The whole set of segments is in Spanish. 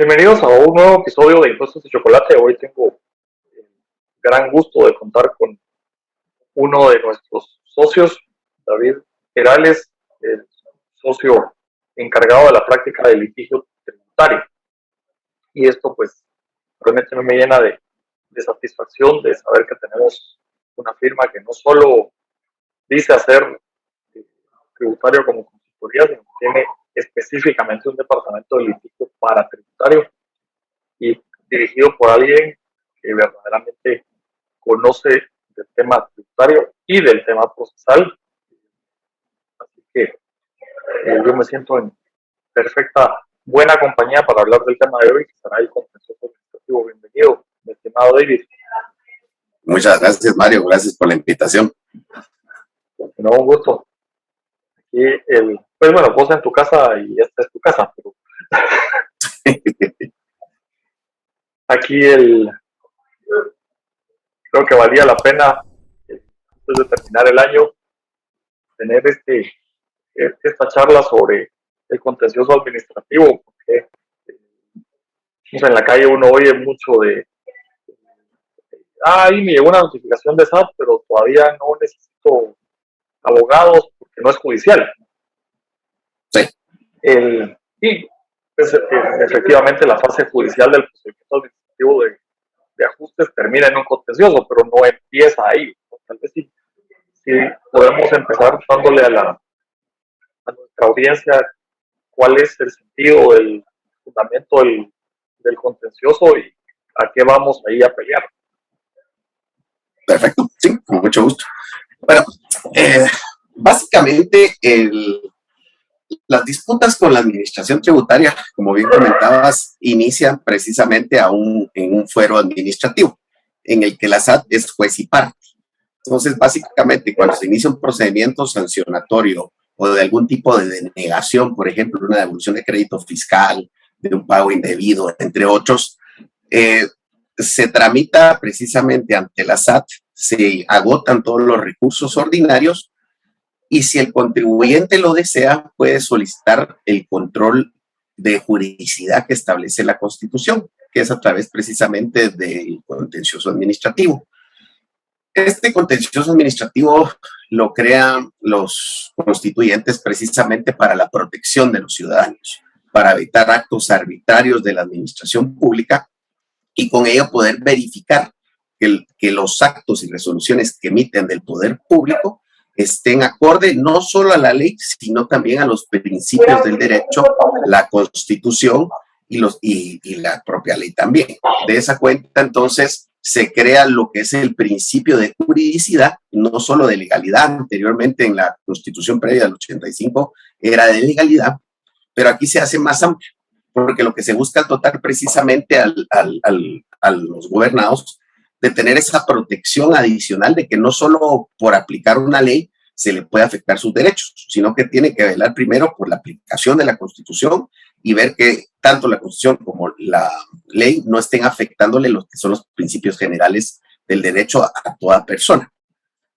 Bienvenidos a un nuevo episodio de Impuestos de Chocolate. Hoy tengo el gran gusto de contar con uno de nuestros socios, David Perales, el socio encargado de la práctica de litigio tributario. Y esto pues realmente me llena de satisfacción de saber que tenemos una firma que no solo dice hacer tributario como consultoría, sino que tiene específicamente un departamento de litigio para tributario y dirigido por alguien que verdaderamente conoce del tema tributario y del tema procesal. Así que yo me siento en perfecta buena compañía para hablar del tema de hoy, que será el contencioso administrativo. Bienvenido, mi estimado David. Muchas gracias, Mario. Gracias por la invitación. No, un gusto. Aquí pues bueno, vos en tu casa y esta es tu casa, pero aquí creo que valía la pena, antes de terminar el año, tener esta charla sobre el contencioso administrativo, porque en la calle uno oye mucho ahí me llegó una notificación de SAT, pero todavía no necesito abogados porque no es judicial. Sí. Y pues, efectivamente la fase judicial del procedimiento administrativo de ajustes termina en un contencioso, pero no empieza ahí. Tal vez sí podemos empezar dándole a nuestra audiencia cuál es el sentido del fundamento del contencioso y a qué vamos ahí a pelear. Perfecto, sí, con mucho gusto. Bueno, básicamente las disputas con la administración tributaria, como bien comentabas, inician precisamente en un fuero administrativo, en el que la SAT es juez y parte. Entonces, básicamente, cuando se inicia un procedimiento sancionatorio o de algún tipo de denegación, por ejemplo, una devolución de crédito fiscal, de un pago indebido, entre otros, se tramita precisamente ante la SAT, se agotan todos los recursos ordinarios y si el contribuyente lo desea, puede solicitar el control de juridicidad que establece la Constitución, que es a través precisamente del contencioso administrativo. Este contencioso administrativo lo crean los constituyentes precisamente para la protección de los ciudadanos, para evitar actos arbitrarios de la administración pública y con ello poder verificar que los actos y resoluciones que emiten del poder público estén acorde no solo a la ley, sino también a los principios del derecho, la Constitución y la propia ley también. De esa cuenta, entonces, se crea lo que es el principio de juridicidad, no solo de legalidad. Anteriormente, en la Constitución previa del 85, era de legalidad, pero aquí se hace más amplio, porque lo que se busca es dotar precisamente a los gobernados de tener esa protección adicional de que no solo por aplicar una ley se le puede afectar sus derechos, sino que tiene que velar primero por la aplicación de la Constitución y ver que tanto la Constitución como la ley no estén afectándole los que son los principios generales del derecho a toda persona.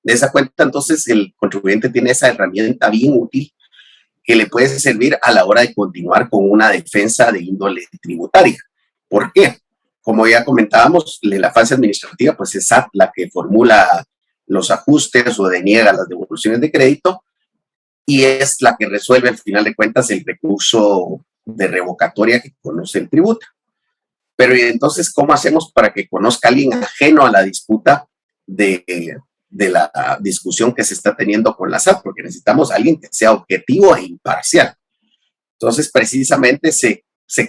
De esa cuenta, entonces, el contribuyente tiene esa herramienta bien útil que le puede servir a la hora de continuar con una defensa de índole tributaria. ¿Por qué? Como ya comentábamos, en la fase administrativa, pues es SAT la que formula los ajustes o deniega las devoluciones de crédito y es la que resuelve al final de cuentas el recurso de revocatoria que conoce el tributo. Pero entonces, ¿cómo hacemos para que conozca a alguien ajeno a la disputa de la discusión que se está teniendo con la SAT? Porque necesitamos a alguien que sea objetivo e imparcial. Entonces, precisamente se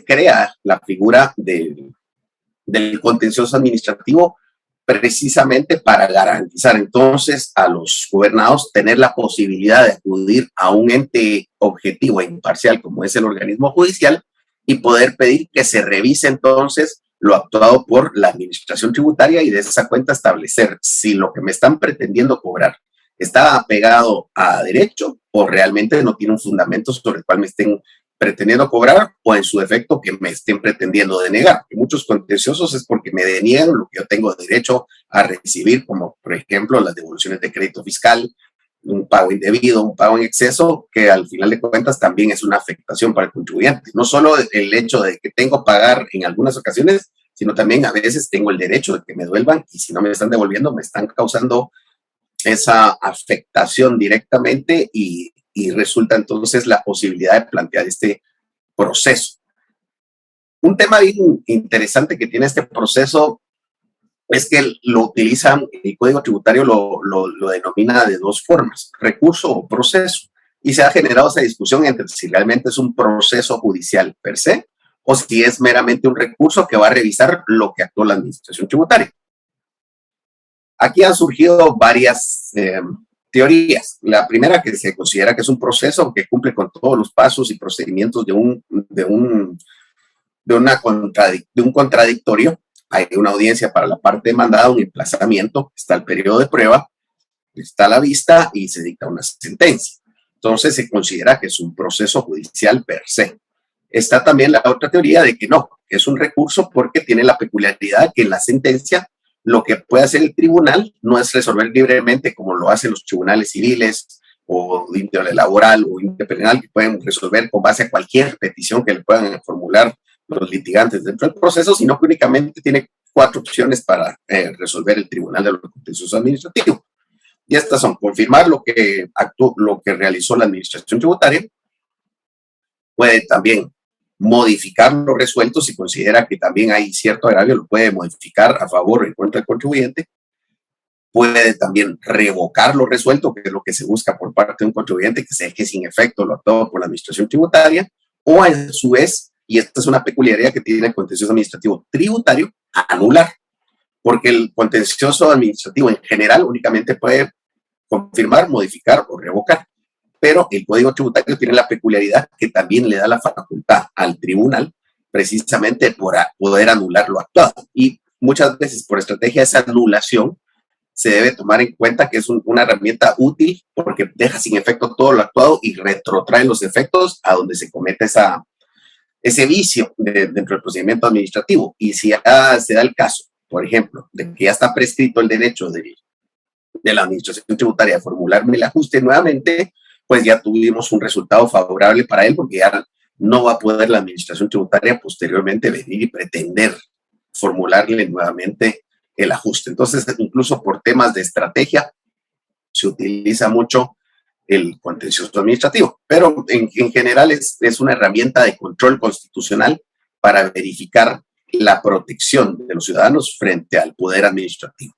crea la figura del contencioso administrativo precisamente para garantizar entonces a los gobernados tener la posibilidad de acudir a un ente objetivo e imparcial como es el organismo judicial y poder pedir que se revise entonces lo actuado por la administración tributaria y de esa cuenta establecer si lo que me están pretendiendo cobrar está apegado a derecho o realmente no tiene un fundamento sobre el cual me estén pretendiendo cobrar o en su defecto que me estén pretendiendo denegar. Y muchos contenciosos es porque me deniegan lo que yo tengo derecho a recibir, como por ejemplo las devoluciones de crédito fiscal, un pago indebido, un pago en exceso, que al final de cuentas también es una afectación para el contribuyente. No solo el hecho de que tengo que pagar en algunas ocasiones, sino también a veces tengo el derecho de que me devuelvan y si no me están devolviendo, me están causando esa afectación directamente y resulta entonces la posibilidad de plantear este proceso. Un tema bien interesante que tiene este proceso es que lo utilizan, el Código Tributario lo denomina de dos formas, recurso o proceso. Y se ha generado esa discusión entre si realmente es un proceso judicial per se o si es meramente un recurso que va a revisar lo que actuó la Administración Tributaria. Aquí han surgido varias teorías. La primera, que se considera que es un proceso que cumple con todos los pasos y procedimientos de un contradictorio. Hay una audiencia para la parte demandada, un emplazamiento, está el periodo de prueba, está la vista y se dicta una sentencia. Entonces se considera que es un proceso judicial per se. Está también la otra teoría de que no, que es un recurso porque tiene la peculiaridad que en la sentencia lo que puede hacer el tribunal no es resolver libremente como lo hacen los tribunales civiles o de índole laboral o penal, que pueden resolver con base a cualquier petición que le puedan formular los litigantes dentro del proceso, sino que únicamente tiene 4 opciones para resolver el Tribunal de lo Contencioso Administrativo. Y estas son confirmar lo que realizó la Administración Tributaria, puede también modificar lo resuelto si considera que también hay cierto agravio, lo puede modificar a favor o en contra del contribuyente, puede también revocar lo resuelto, que es lo que se busca por parte de un contribuyente, que se deje sin efecto lo actuado por la Administración Tributaria, o a su vez, y esta es una peculiaridad que tiene el contencioso administrativo tributario, anular, porque el contencioso administrativo en general únicamente puede confirmar, modificar o revocar, pero el Código Tributario tiene la peculiaridad que también le da la facultad al tribunal precisamente por poder anular lo actuado, y muchas veces por estrategia esa anulación se debe tomar en cuenta que es una herramienta útil porque deja sin efecto todo lo actuado y retrotrae los efectos a donde se comete ese vicio dentro del procedimiento administrativo. Y si ya se da el caso, por ejemplo, de que ya está prescrito el derecho de la Administración Tributaria a formularme el ajuste nuevamente, pues ya tuvimos un resultado favorable para él porque ya no va a poder la Administración Tributaria posteriormente venir y pretender formularle nuevamente el ajuste. Entonces, incluso por temas de estrategia, se utiliza mucho el contencioso administrativo, pero en general es una herramienta de control constitucional para verificar la protección de los ciudadanos frente al poder administrativo.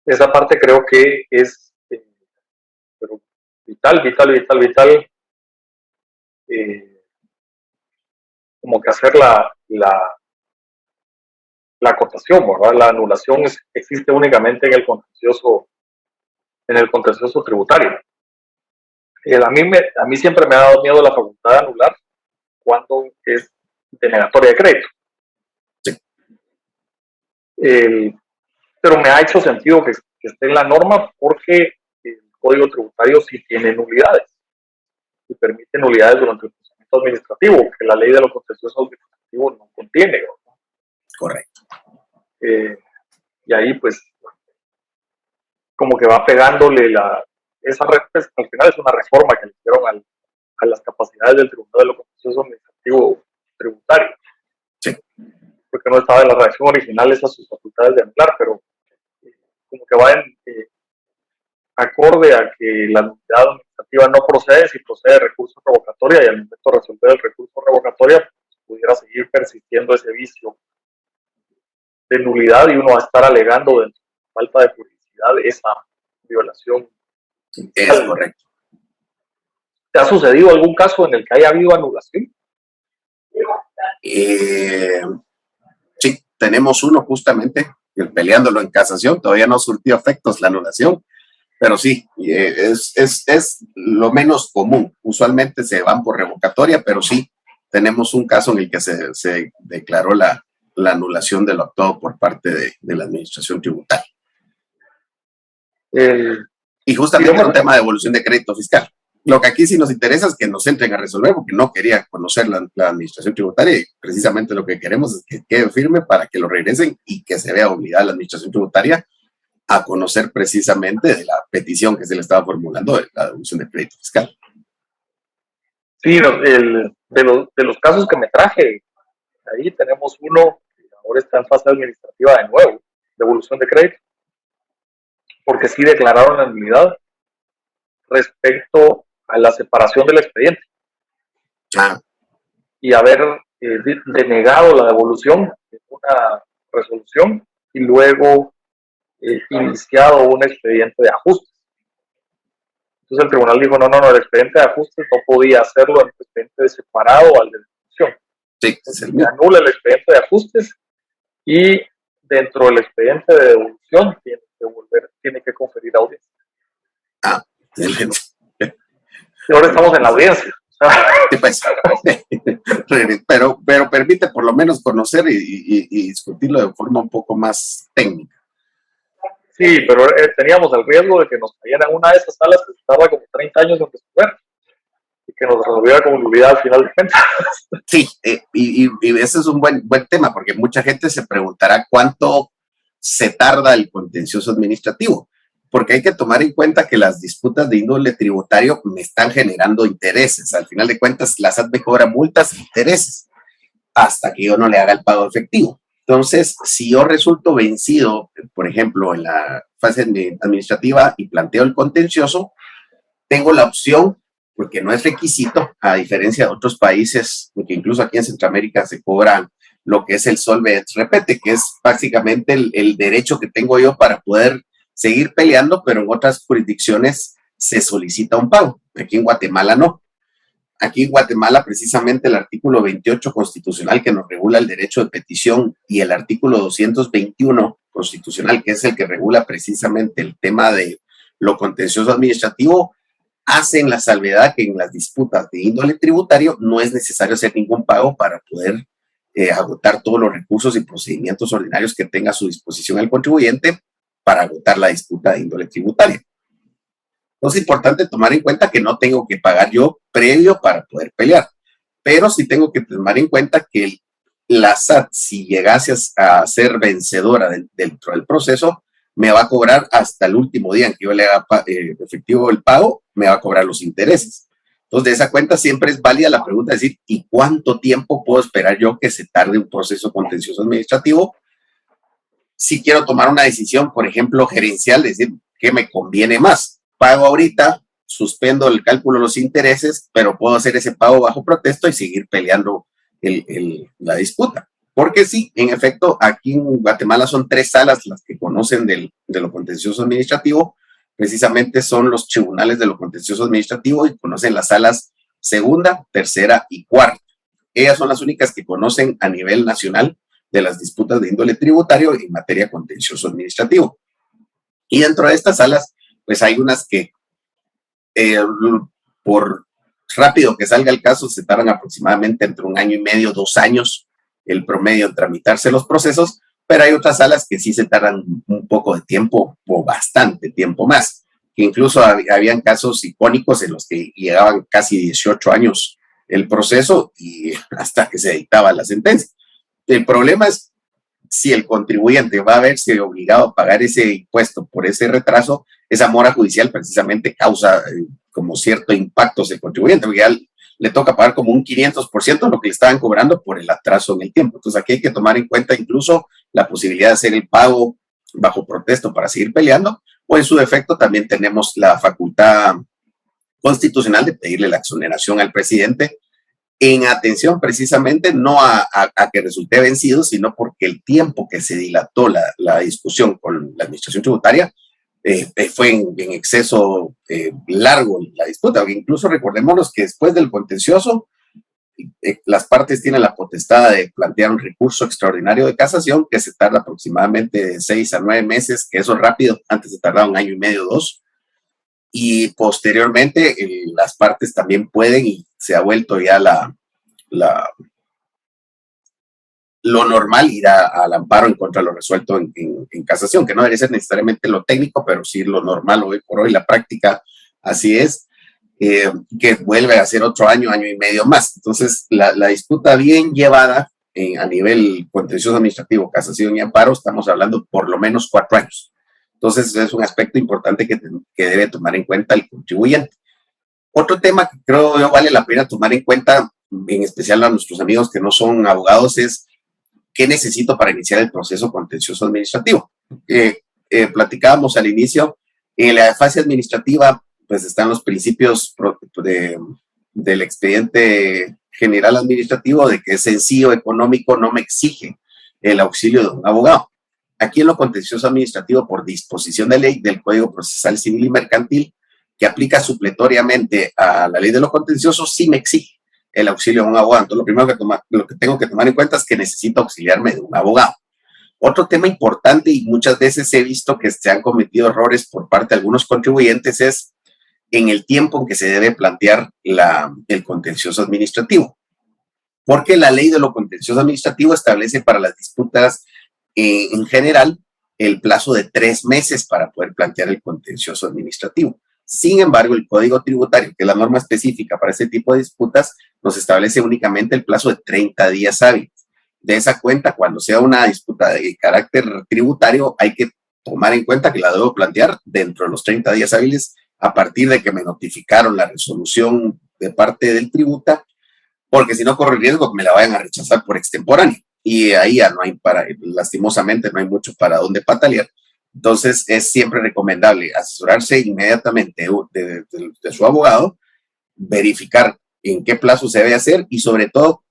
Esa parte creo que es vital, como que hacer la acotación, ¿verdad? La anulación existe únicamente en el contencioso tributario. A mí siempre me ha dado miedo la facultad de anular cuando es denegatoria de crédito. Sí. Pero me ha hecho sentido que esté en la norma porque el Código Tributario sí tiene nulidades y permite nulidades durante el procedimiento administrativo, que la ley de los contenciosos administrativos no contiene, ¿verdad? Correcto. Y ahí pues como que va pegándole pues, al final es una reforma que le hicieron a las capacidades del Tribunal de lo Contencioso Administrativo Tributario. Sí. Porque no estaba en la redacción original esas sus facultades de anular, pero como que va acorde a que la nulidad administrativa no procede si procede recurso revocatoria y al momento de resolver el recurso revocatoria pues, pudiera seguir persistiendo ese vicio de nulidad y uno va a estar alegando de falta de publicidad esa violación. Es correcto. ¿Te ha sucedido algún caso en el que haya habido anulación? Sí, tenemos uno justamente, peleándolo en casación, todavía no surtió efectos la anulación, pero sí, es lo menos común. Usualmente se van por revocatoria, pero sí, tenemos un caso en el que se declaró la anulación de lo actuado por parte de la Administración Tributaria. Y justamente es un tema de evolución de crédito fiscal. Lo que aquí sí nos interesa es que nos entren a resolver, porque no quería conocer la Administración Tributaria y precisamente lo que queremos es que quede firme para que lo regresen y que se vea obligada la Administración Tributaria a conocer precisamente de la petición que se le estaba formulando de la devolución de crédito fiscal. Sí, de los casos que me traje, ahí tenemos uno que ahora está en fase administrativa de nuevo, devolución de crédito, porque sí declararon la nulidad respecto a la separación del expediente y haber denegado la devolución en una resolución y luego iniciado un expediente de ajustes. Entonces el tribunal dijo, no, el expediente de ajustes no podía hacerlo en el expediente separado al de devolución. Sí, se anula el expediente de ajustes y dentro del expediente de devolución tiene que conferir audiencia. Excelente. Y ahora estamos en la audiencia. Sí, pues, pero permite por lo menos conocer y discutirlo de forma un poco más técnica. Sí, pero teníamos el riesgo de que nos cayera en una de esas salas que se tarda como 30 años en resolver y que nos resolviera como nulidad al final de cuentas. Sí, y ese es un buen tema, porque mucha gente se preguntará cuánto se tarda el contencioso administrativo, porque hay que tomar en cuenta que las disputas de índole tributario me están generando intereses. Al final de cuentas, la SAT me cobra multas e intereses hasta que yo no le haga el pago efectivo. Entonces, si yo resulto vencido, por ejemplo, en la fase administrativa y planteo el contencioso, tengo la opción, porque no es requisito, a diferencia de otros países, porque incluso aquí en Centroamérica se cobra lo que es el solve et repete, que es básicamente el derecho que tengo yo para poder seguir peleando, pero en otras jurisdicciones se solicita un pago. Aquí en Guatemala no. Aquí en Guatemala, precisamente el artículo 28 constitucional que nos regula el derecho de petición y el artículo 221 constitucional, que es el que regula precisamente el tema de lo contencioso administrativo, hacen la salvedad que en las disputas de índole tributario no es necesario hacer ningún pago para poder agotar todos los recursos y procedimientos ordinarios que tenga a su disposición el contribuyente para agotar la disputa de índole tributaria. Entonces es importante tomar en cuenta que no tengo que pagar yo previo para poder pelear, pero sí tengo que tomar en cuenta que la SAT, si llegase a ser vencedora dentro del proceso, me va a cobrar hasta el último día en que yo le haga efectivo el pago, me va a cobrar los intereses. Entonces, de esa cuenta siempre es válida la pregunta de decir, ¿y cuánto tiempo puedo esperar yo que se tarde un proceso contencioso administrativo? Si quiero tomar una decisión, por ejemplo, gerencial, decir, ¿qué me conviene más? Pago ahorita, suspendo el cálculo de los intereses, pero puedo hacer ese pago bajo protesto y seguir peleando la disputa. Porque sí, en efecto, aquí en Guatemala son 3 salas las que conocen de lo contencioso administrativo. Precisamente son los tribunales de lo contencioso administrativo y conocen las salas segunda, tercera y cuarta. Ellas son las únicas que conocen a nivel nacional de las disputas de índole tributario en materia contencioso administrativo. Y dentro de estas salas, pues hay unas que por rápido que salga el caso se tardan aproximadamente entre 1 año y medio, 2 años el promedio en tramitarse los procesos, pero hay otras salas que sí se tardan un poco de tiempo o bastante tiempo más, que incluso habían casos icónicos en los que llegaban casi 18 años el proceso y hasta que se dictaba la sentencia. El problema es si el contribuyente va a verse obligado a pagar ese impuesto por ese retraso, esa mora judicial precisamente causa como cierto impacto al contribuyente, porque ya le toca pagar como un 500% de lo que le estaban cobrando por el atraso en el tiempo. Entonces aquí hay que tomar en cuenta incluso la posibilidad de hacer el pago bajo protesto para seguir peleando, o en su defecto también tenemos la facultad constitucional de pedirle la exoneración al presidente en atención precisamente no a que resulte vencido, sino porque el tiempo que se dilató la discusión con la administración tributaria fue en exceso largo la disputa. Incluso recordémonos que después del contencioso, las partes tienen la potestad de plantear un recurso extraordinario de casación que se tarda aproximadamente de 6 a 9 meses, que eso es rápido, antes se tardaba 1 año y medio, 2. Y posteriormente las partes también pueden, y se ha vuelto ya lo normal, ir al amparo en contra de lo resuelto en casación, que no debería ser necesariamente lo técnico, pero sí lo normal hoy por hoy, la práctica así es, que vuelve a ser otro año, 1 año y medio más. Entonces, la disputa bien llevada a nivel contencioso administrativo, casación y amparo, estamos hablando por lo menos 4 años. Entonces, es un aspecto importante que debe tomar en cuenta el contribuyente. Otro tema que creo yo vale la pena tomar en cuenta, en especial a nuestros amigos que no son abogados, es qué necesito para iniciar el proceso contencioso administrativo. Platicábamos al inicio, en la fase administrativa, pues están los principios del expediente general administrativo, de que es sencillo, económico, no me exige el auxilio de un abogado. Aquí en lo contencioso administrativo, por disposición de ley del Código Procesal Civil y Mercantil, que aplica supletoriamente a la ley de lo contencioso, sí me exige el auxilio de un abogado. Entonces, lo que tengo que tomar en cuenta es que necesito auxiliarme de un abogado. Otro tema importante, y muchas veces he visto que se han cometido errores por parte de algunos contribuyentes, es en el tiempo en que se debe plantear el contencioso administrativo. Porque la ley de lo contencioso administrativo establece para las disputas en general el plazo de 3 meses para poder plantear el contencioso administrativo. Sin embargo, el Código Tributario, que es la norma específica para este tipo de disputas, nos establece únicamente el plazo de 30 días hábiles. De esa cuenta, cuando sea una disputa de carácter tributario, hay que tomar en cuenta que la debo plantear dentro de los 30 días hábiles a partir de que me notificaron la resolución de parte del tributa, porque si no corro el riesgo que me la vayan a rechazar por extemporáneo. Y ahí ya no hay lastimosamente no hay mucho para dónde patalear. Entonces es siempre recomendable asesorarse inmediatamente de su abogado, verificar en qué plazo se debe hacer y sobre todo,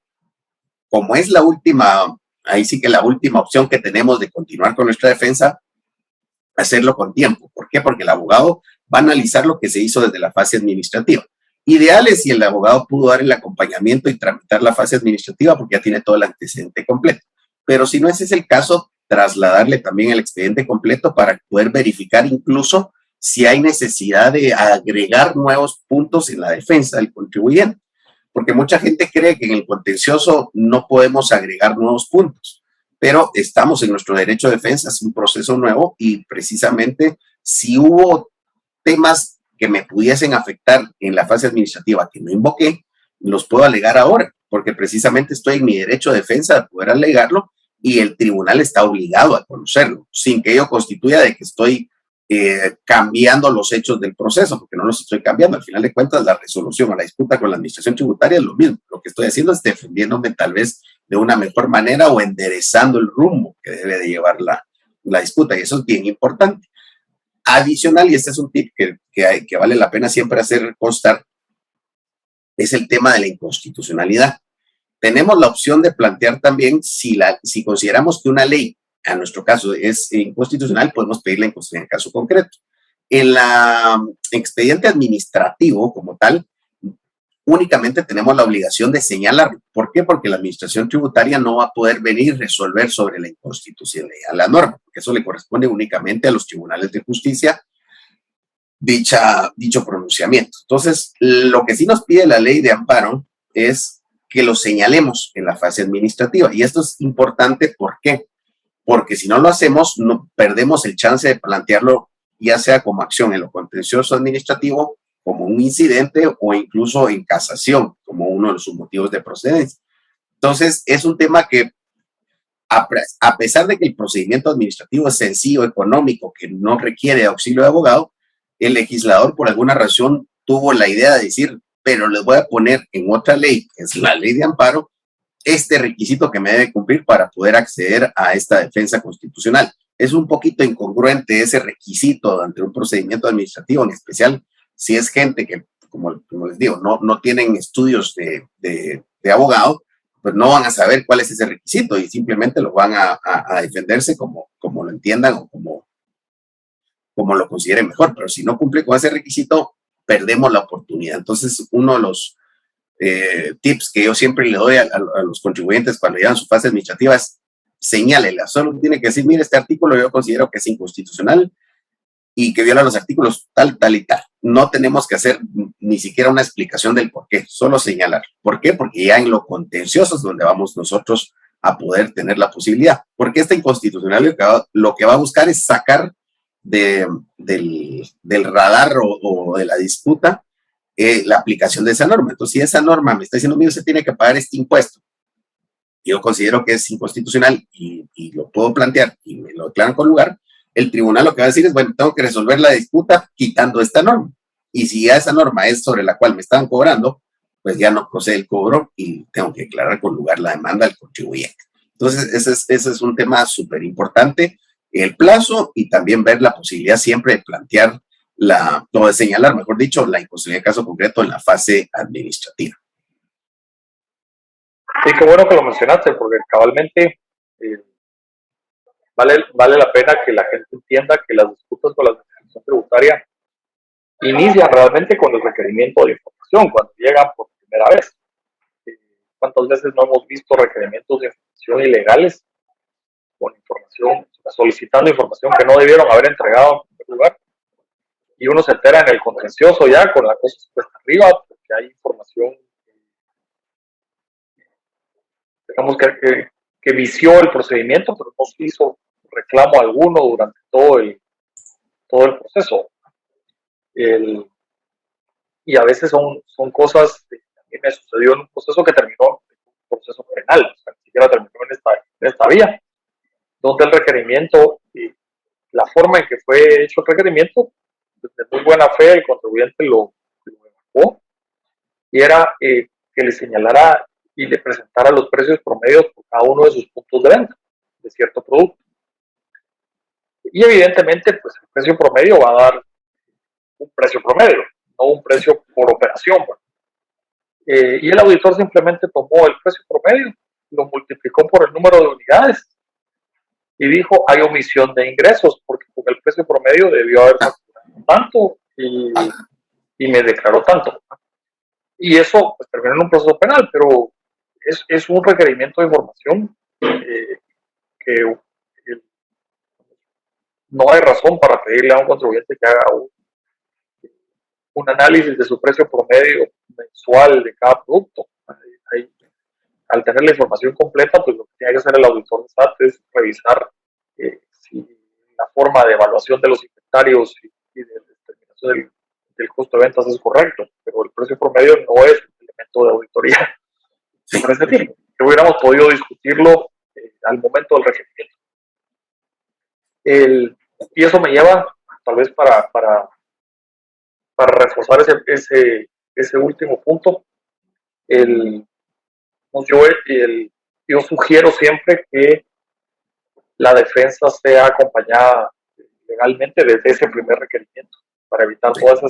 como es la última, ahí sí que la última opción que tenemos de continuar con nuestra defensa, hacerlo con tiempo. ¿Por qué? Porque el abogado va a analizar lo que se hizo desde la fase administrativa. Ideal es si el abogado pudo dar el acompañamiento y tramitar la fase administrativa porque ya tiene todo el antecedente completo. Pero si no ese es el caso, trasladarle también el expediente completo para poder verificar incluso si hay necesidad de agregar nuevos puntos en la defensa del contribuyente. Porque mucha gente cree que en el contencioso no podemos agregar nuevos puntos, pero estamos en nuestro derecho de defensa, es un proceso nuevo y precisamente si hubo temas que me pudiesen afectar en la fase administrativa que no invoqué, los puedo alegar ahora, porque precisamente estoy en mi derecho de defensa de poder alegarlo y el tribunal está obligado a conocerlo, sin que ello constituya de que estoy cambiando los hechos del proceso, porque no los estoy cambiando. Al final de cuentas, la resolución a la disputa con la administración tributaria es lo mismo. Lo que estoy haciendo es defendiéndome tal vez de una mejor manera o enderezando el rumbo que debe de llevar la disputa, y eso es bien importante. Adicional, y este es un tip que vale la pena siempre hacer constar, es el tema de la inconstitucionalidad. Tenemos la opción de plantear también si consideramos que una ley, a nuestro caso, es inconstitucional, podemos pedir la inconstitucionalidad en caso concreto. En la expediente administrativo como tal, únicamente tenemos la obligación de señalarlo. ¿Por qué? Porque la administración tributaria no va a poder venir y resolver sobre la inconstitucionalidad de la norma, porque eso le corresponde únicamente a los tribunales de justicia dicho pronunciamiento. Entonces, lo que sí nos pide la ley de amparo es que lo señalemos en la fase administrativa. Y esto es importante, ¿por qué? Porque si no lo hacemos, no perdemos el chance de plantearlo, ya sea como acción en lo contencioso administrativo, como un incidente o incluso en casación, como uno de sus motivos de procedencia. Entonces, es un tema que, a pesar de que el procedimiento administrativo es sencillo, económico, que no requiere auxilio de abogado, el legislador por alguna razón tuvo la idea de decir, pero les voy a poner en otra ley, que es la ley de amparo, este requisito que me debe cumplir para poder acceder a esta defensa constitucional. Es un poquito incongruente ese requisito ante un procedimiento administrativo, en especial si es gente que, como les digo, no tienen estudios de abogado, pues no van a saber cuál es ese requisito y simplemente lo van a defenderse como lo entiendan o como lo consideren mejor. Pero si no cumple con ese requisito, perdemos la oportunidad. Entonces, uno de los tips que yo siempre le doy a los contribuyentes cuando llevan su fase administrativa es señálela. Solo tiene que decir, mire, este artículo yo considero que es inconstitucional y que viola los artículos tal, tal y tal. No tenemos que hacer ni siquiera una explicación del por qué, solo señalar. ¿Por qué? Porque ya en lo contencioso es donde vamos nosotros a poder tener la posibilidad. Porque esta inconstitucional lo que va a buscar es sacar del radar o de la disputa la aplicación de esa norma. Entonces, si esa norma me está diciendo, mire, usted tiene que pagar este impuesto, yo considero que es inconstitucional y lo puedo plantear y me lo declaran con lugar, el tribunal lo que va a decir es, bueno, tengo que resolver la disputa quitando esta norma. Y si ya esa norma es sobre la cual me están cobrando, pues ya no procede el cobro y tengo que declarar con lugar la demanda al contribuyente. Entonces, ese es un tema súper importante, el plazo y también ver la posibilidad siempre de plantear o de señalar, mejor dicho, la imposibilidad de caso concreto en la fase administrativa. Sí, qué bueno que lo mencionaste, porque cabalmente vale la pena que la gente entienda que las disputas con la administración tributaria inician realmente con el requerimiento de información, cuando llegan por primera vez. ¿Cuántas veces no hemos visto requerimientos de información ilegales con información, solicitando información que no debieron haber entregado en primer lugar? Y uno se entera en el contencioso ya con la cosa puesta arriba, porque hay información, digamos que vició el procedimiento, pero no se hizo reclamo alguno durante todo el proceso. Y a veces son cosas que a mí me sucedió en un proceso que terminó en un proceso penal, o sea, ni siquiera terminó en esta vía, donde el requerimiento, la forma en que fue hecho el requerimiento, de muy buena fe el contribuyente lo evacuó, y era que le señalara y le presentara los precios promedios por cada uno de sus puntos de venta de cierto producto. Y evidentemente, pues el precio promedio va a dar un precio promedio, no un precio por operación. Y el auditor simplemente tomó el precio promedio, lo multiplicó por el número de unidades y dijo, hay omisión de ingresos, porque con el precio promedio debió haber facturado tanto y me declaró tanto. Y eso pues, terminó en un proceso penal, pero es un requerimiento de información que no hay razón para pedirle a un contribuyente que haga un análisis de su precio promedio mensual de cada producto. Al tener la información completa, pues lo que tiene que hacer el auditor de SAT es revisar si la forma de evaluación de los inventarios y de determinación del costo de ventas es correcto, pero el precio promedio no es un elemento de auditoría. Por ese tipo, que hubiéramos podido discutirlo al momento del requerimiento. Y eso me lleva, tal vez para reforzar ese último punto, yo sugiero siempre que la defensa sea acompañada legalmente desde ese primer requerimiento para evitar todas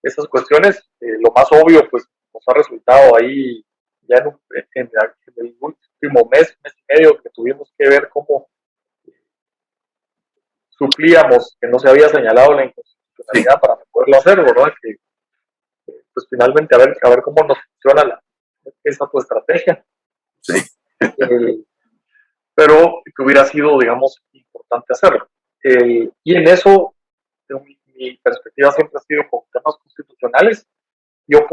esas cuestiones. Lo más obvio, pues, nos ha resultado ahí ya en el último mes y medio que tuvimos que ver cómo suplíamos que no se había señalado la inconstitucionalidad para poderlo hacer, ¿verdad? Que pues finalmente a ver cómo nos funciona esa tu estrategia. Sí. Pero que hubiera sido, digamos, importante hacerlo. Y en eso, mi perspectiva siempre ha sido con temas constitucionales, yo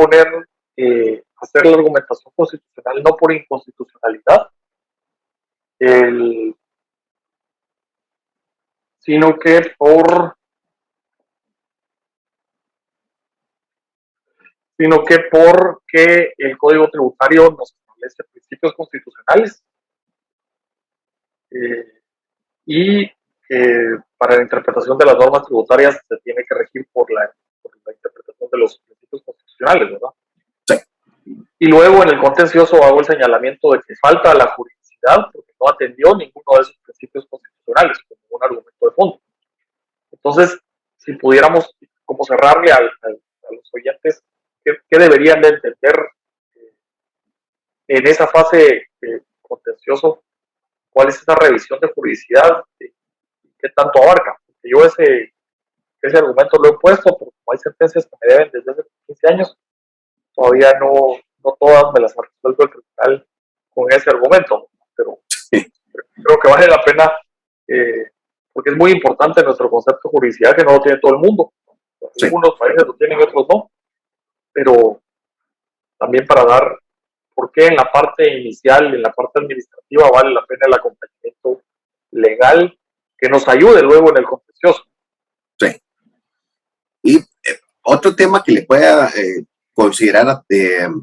hacer la argumentación constitucional no por inconstitucionalidad, sino que porque el Código Tributario nos establece principios constitucionales y para la interpretación de las normas tributarias se tiene que regir por la interpretación de los principios constitucionales, ¿verdad? Sí. Y luego en el contencioso hago el señalamiento de que falta la juridicidad porque no atendió ninguno de esos principios constitucionales como un argumento de fondo. Entonces, si pudiéramos como cerrarle a los oyentes qué deberían de entender en esa fase contencioso, cuál es esa revisión de juridicidad, qué tanto abarca. Porque yo ese argumento lo he puesto, porque como hay sentencias que me deben desde hace 15 años, todavía no todas me las ha resuelto el tribunal con ese argumento, pero creo que vale la pena, porque es muy importante nuestro concepto de juridicidad, que no lo tiene todo el mundo. Sí. Algunos países lo tienen y otros no, pero también para dar por qué en la parte inicial, en la parte administrativa, vale la pena el acompañamiento legal que nos ayude luego en el contencioso. Sí. Y otro tema que le pueda considerar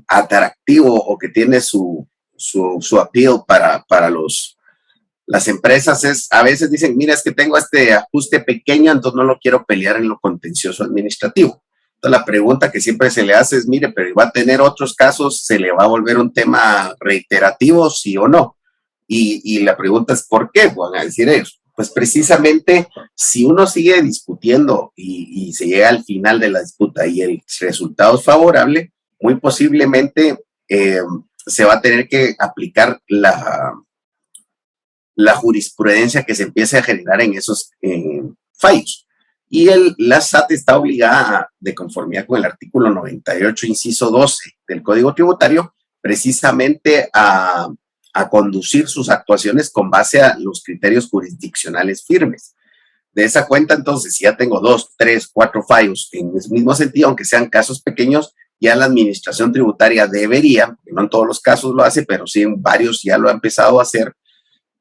atractivo o que tiene su appeal para Las empresas a veces dicen, mira, es que tengo este ajuste pequeño, entonces no lo quiero pelear en lo contencioso administrativo. Entonces la pregunta que siempre se le hace es, mire, pero ¿va a tener otros casos? ¿Se le va a volver un tema reiterativo, sí o no? Y la pregunta es, ¿por qué? Van a decir ellos. Pues precisamente si uno sigue discutiendo y se llega al final de la disputa y el resultado es favorable, muy posiblemente se va a tener que aplicar la jurisprudencia que se empiece a generar en esos fallos. Y la SAT está obligada, de conformidad con el artículo 98, inciso 12 del Código Tributario, precisamente a conducir sus actuaciones con base a los criterios jurisdiccionales firmes. De esa cuenta, entonces, si ya tengo 2, 3, 4 fallos en el mismo sentido, aunque sean casos pequeños, ya la administración tributaria debería, no en todos los casos lo hace, pero sí en varios ya lo ha empezado a hacer,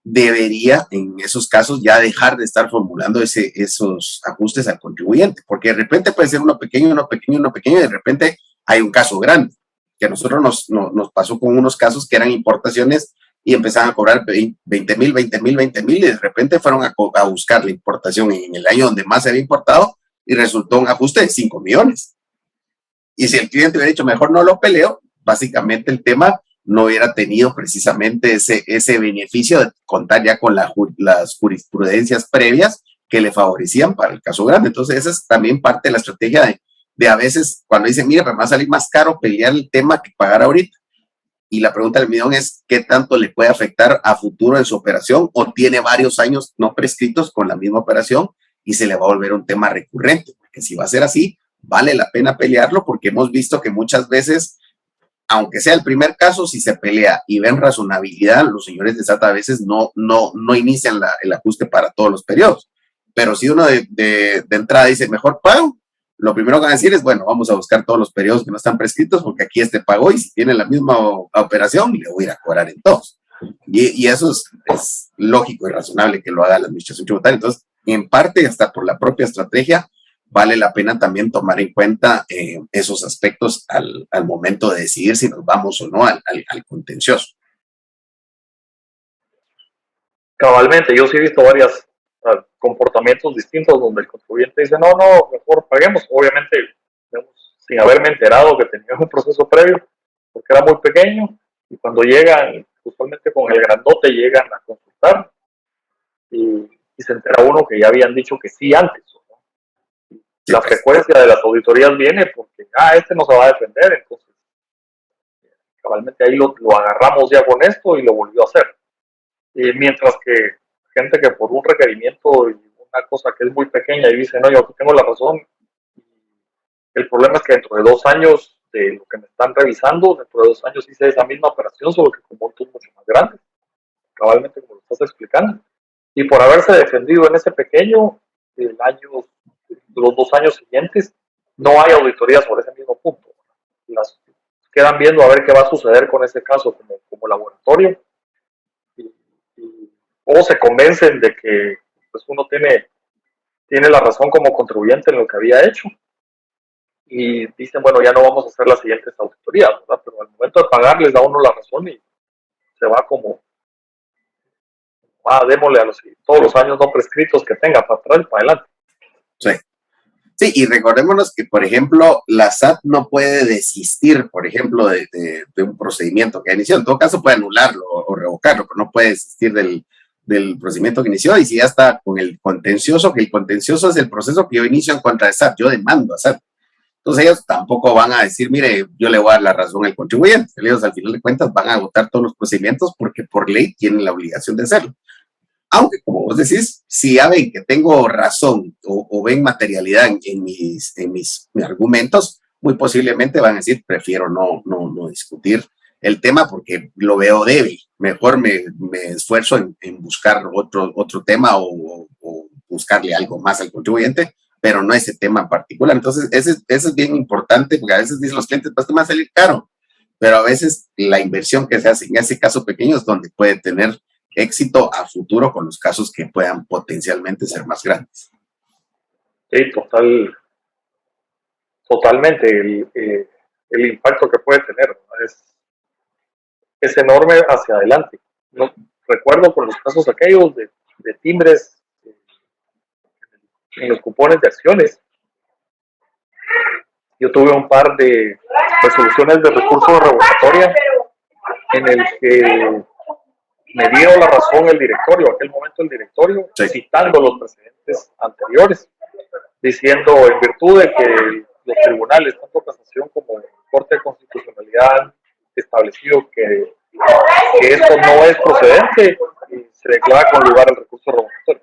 debería en esos casos ya dejar de estar formulando esos ajustes al contribuyente, porque de repente puede ser uno pequeño, y de repente hay un caso grande, que a nosotros nos pasó con unos casos que eran importaciones y empezaban a cobrar 20,000, y de repente fueron a buscar la importación en el año donde más se había importado y resultó un ajuste de 5 millones. Y si el cliente hubiera dicho, mejor no lo peleo, básicamente el tema no hubiera tenido precisamente ese beneficio de contar ya con las jurisprudencias previas que le favorecían para el caso grande. Entonces, esa es también parte de la estrategia de a veces cuando dicen, mira, me va a salir más caro pelear el tema que pagar ahorita. Y la pregunta del millón es, ¿qué tanto le puede afectar a futuro en su operación? ¿O tiene varios años no prescritos con la misma operación y se le va a volver un tema recurrente? Porque si va a ser así, vale la pena pelearlo porque hemos visto que muchas veces, aunque sea el primer caso, si se pelea y ven razonabilidad, los señores de SAT a veces no inician el ajuste para todos los periodos. Pero si uno de entrada dice, mejor pago, lo primero que van a decir es, bueno, vamos a buscar todos los periodos que no están prescritos porque aquí este pagó y si tiene la misma operación, le voy a ir a cobrar en todos. Y eso es lógico y razonable que lo haga la administración tributaria. Entonces, en parte, hasta por la propia estrategia, vale la pena también tomar en cuenta esos aspectos al momento de decidir si nos vamos o no al contencioso. Cabalmente, yo sí he visto varios comportamientos distintos donde el contribuyente dice, no, mejor paguemos. Obviamente, digamos, sin haberme enterado que tenía un proceso previo, porque era muy pequeño, y cuando llegan, usualmente con el grandote, llegan a consultar y se entera uno que ya habían dicho que sí antes. ¿No? Sí, La pues. frecuencia de las auditorías viene porque, este no se va a defender, entonces, cabalmente ahí lo agarramos ya con esto y lo volvió a hacer. Mientras que gente que por un requerimiento y una cosa que es muy pequeña y dice, no, yo aquí tengo la razón. El problema es que dentro de 2 años de lo que me están revisando, dentro de 2 años hice esa misma operación, solo que con montos mucho más grandes, cabalmente como lo estás explicando. Y por haberse defendido en ese pequeño, los 2 años siguientes, no hay auditoría sobre ese mismo punto. Las quedan viendo a ver qué va a suceder con ese caso como laboratorio. O se convencen de que pues, uno tiene la razón como contribuyente en lo que había hecho y dicen, bueno, ya no vamos a hacer las siguientes auditorías, ¿verdad? Pero al momento de pagar les da uno la razón y se va como, démosle a todos los años no prescritos que tenga para atrás y para adelante. Sí. Sí, y recordémonos que, por ejemplo, la SAT no puede desistir, por ejemplo, de un procedimiento que inició. En todo caso, puede anularlo o revocarlo, pero no puede desistir del procedimiento que inició. Y si ya está con el contencioso, que el contencioso es el proceso que yo inicio en contra de SAT, yo demando a SAT. Entonces ellos tampoco van a decir, mire, yo le voy a dar la razón al contribuyente. Ellos al final de cuentas van a agotar todos los procedimientos porque por ley tienen la obligación de hacerlo. Aunque, como vos decís, si ya ven que tengo razón o ven materialidad en mis argumentos, muy posiblemente van a decir, prefiero no discutir el tema porque lo veo débil. Mejor me esfuerzo en buscar otro tema o buscarle algo más al contribuyente, pero no ese tema en particular. Entonces, ese es bien importante porque a veces dicen los clientes, pues te va a salir caro, pero a veces la inversión que se hace en ese caso pequeño es donde puede tener éxito a futuro con los casos que puedan potencialmente ser más grandes. Sí, totalmente. El impacto que puede tener, ¿no? es enorme hacia adelante. No, recuerdo con los casos aquellos de timbres en los cupones de acciones. Yo tuve un par de resoluciones de recurso revocatoria en el que me dio la razón el directorio, en aquel momento el directorio, Sí. citando los precedentes anteriores, diciendo en virtud de que los tribunales, tanto casación como Corte de Constitucionalidad, han establecido que esto no es procedente, y se declara con lugar el recurso revocatorio.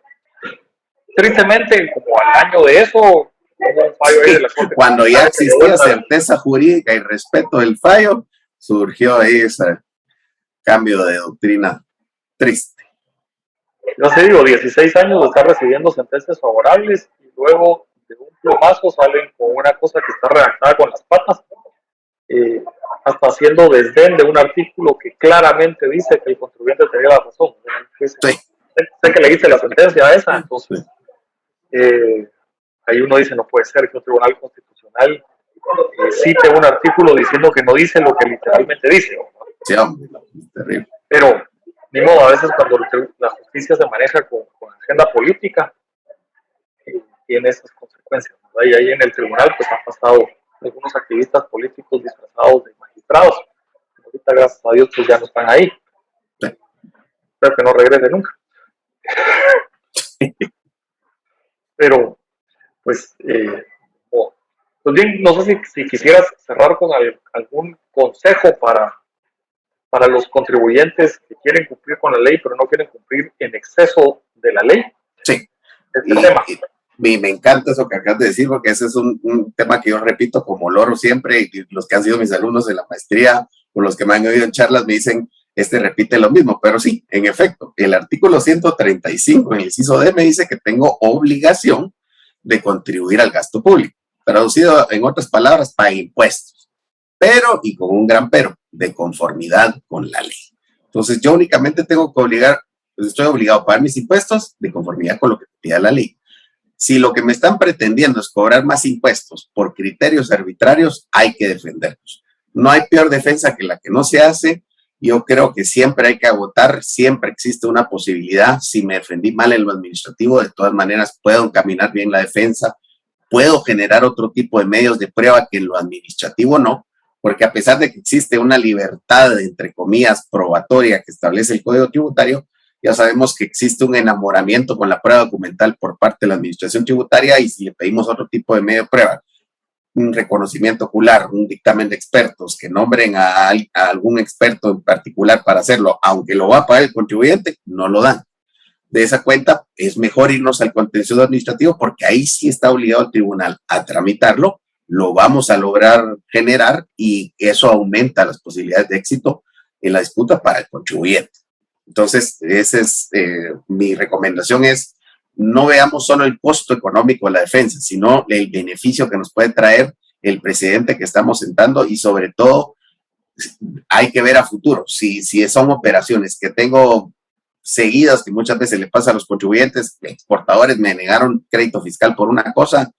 Tristemente, como al año de eso, hubo un fallo ahí de la Corte. Cuando ya existía certeza jurídica y respeto del fallo, surgió ahí ese cambio de doctrina triste. No sé, digo, 16 años de estar recibiendo sentencias favorables y luego de un plomazo salen con una cosa que está redactada con las patas, hasta haciendo desdén de un artículo que claramente dice que el contribuyente tenía la razón. Sí. Sé que leíste la sentencia esa, entonces ahí uno dice, no puede ser que un tribunal constitucional cite un artículo diciendo que no dice lo que literalmente dice, ¿no? Sí, hombre, es terrible. Pero, ni modo, a veces cuando la justicia se maneja con agenda política, tiene esas consecuencias, ¿verdad? Y ahí en el tribunal pues han pasado algunos activistas políticos disfrazados de magistrados. Ahorita, gracias a Dios, pues ya no están ahí. Sí. Espero que no regrese nunca. Pero, pues, pues bien, no sé si quisieras cerrar con algún consejo para los contribuyentes que quieren cumplir con la ley, pero no quieren cumplir en exceso de la ley. Sí. Este tema. Y me encanta eso que acabas de decir, porque ese es un tema que yo repito como loro siempre, y los que han sido mis alumnos de la maestría o los que me han oído en charlas me dicen, repite lo mismo, pero sí, en efecto, el artículo 135 en el inciso D me dice que tengo obligación de contribuir al gasto público, traducido en otras palabras, paga impuestos, pero, y con un gran pero, de conformidad con la ley. Entonces yo únicamente tengo que estoy obligado a pagar mis impuestos de conformidad con lo que pida la ley. Si lo que me están pretendiendo es cobrar más impuestos por criterios arbitrarios, hay que defenderlos. No hay peor defensa que la que no se hace. Yo creo que siempre hay que agotar, siempre existe una posibilidad. Si me defendí mal en lo administrativo, de todas maneras puedo encaminar bien la defensa, puedo generar otro tipo de medios de prueba que en lo administrativo no, porque a pesar de que existe una libertad, entre comillas, probatoria que establece el Código Tributario, ya sabemos que existe un enamoramiento con la prueba documental por parte de la administración tributaria, y si le pedimos otro tipo de medio de prueba, un reconocimiento ocular, un dictamen de expertos, que nombren a algún experto en particular para hacerlo, aunque lo va a pagar el contribuyente, no lo dan. De esa cuenta, es mejor irnos al contencioso administrativo, porque ahí sí está obligado el tribunal a tramitarlo, lo vamos a lograr generar y eso aumenta las posibilidades de éxito en la disputa para el contribuyente. Entonces, esa es mi recomendación, es no veamos solo el costo económico de la defensa, sino el beneficio que nos puede traer el precedente que estamos sentando, y sobre todo hay que ver a futuro. Si son operaciones que tengo seguidas, que muchas veces le pasa a los contribuyentes, exportadores me negaron crédito fiscal por una cosa,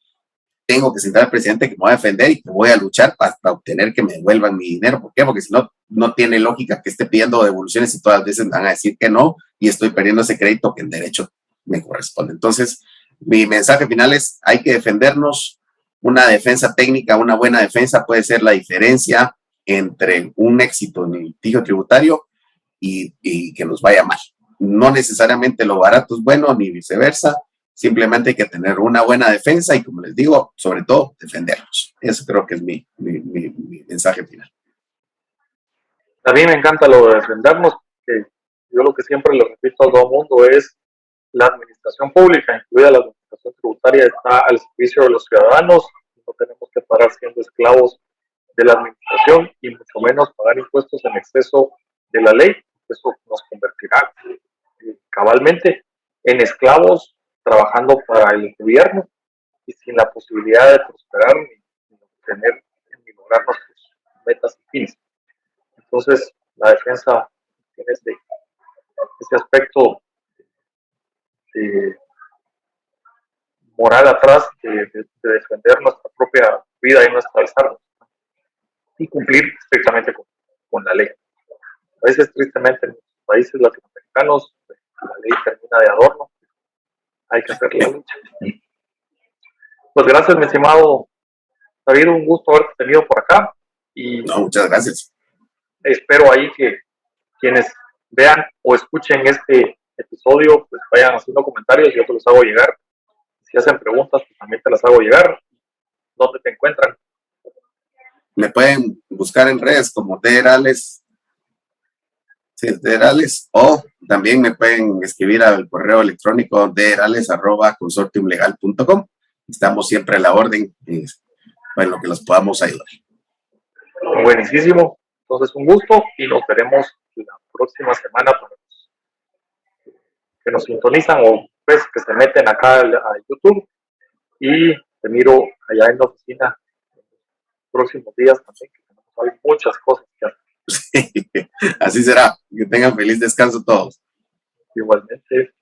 tengo que sentar al presidente que me voy a defender y que voy a luchar hasta obtener que me devuelvan mi dinero. ¿Por qué? Porque si no, no tiene lógica que esté pidiendo devoluciones y todas las veces me van a decir que no y estoy perdiendo ese crédito que en derecho me corresponde. Entonces, mi mensaje final es, hay que defendernos. Una defensa técnica, una buena defensa puede ser la diferencia entre un éxito en el litigio tributario y que nos vaya mal. No necesariamente lo barato es bueno, ni viceversa. Simplemente hay que tener una buena defensa y, como les digo, sobre todo, defendernos. Eso creo que es mi mensaje final. A mí me encanta lo de defendernos, que yo lo que siempre le repito a todo el mundo es la administración pública, incluida la administración tributaria, está al servicio de los ciudadanos. No tenemos que parar siendo esclavos de la administración y mucho menos pagar impuestos en exceso de la ley. Eso nos convertirá cabalmente en esclavos trabajando para el gobierno y sin la posibilidad de prosperar ni obtener ni lograr nuestras metas y fines. Entonces, la defensa tiene ese aspecto moral atrás de defender nuestra propia vida y nuestra desarrollo y cumplir estrictamente con la ley. A veces, tristemente, en los países latinoamericanos latinoamericanos, la ley termina de adorno, hay que hacer la lucha. Pues gracias, mi estimado David, un gusto haberte tenido por acá y No, muchas gracias. espero ahí que quienes vean o escuchen este episodio, pues vayan haciendo comentarios, yo te los hago llegar. Si hacen preguntas, pues también te las hago llegar. ¿Dónde te encuentran? Me pueden buscar en redes como Derales, sí, Derales, o también me pueden escribir al correo electrónico derales@consortiumlegal.com. Estamos siempre a la orden en lo que los podamos ayudar. Buenísimo. Entonces, un gusto y nos veremos la próxima semana para los que nos sintonizan o pues que se meten acá a YouTube y te miro allá en la oficina en los próximos días también, que tenemos muchas cosas que hacer. Así será. Que tengan feliz descanso todos. Igualmente.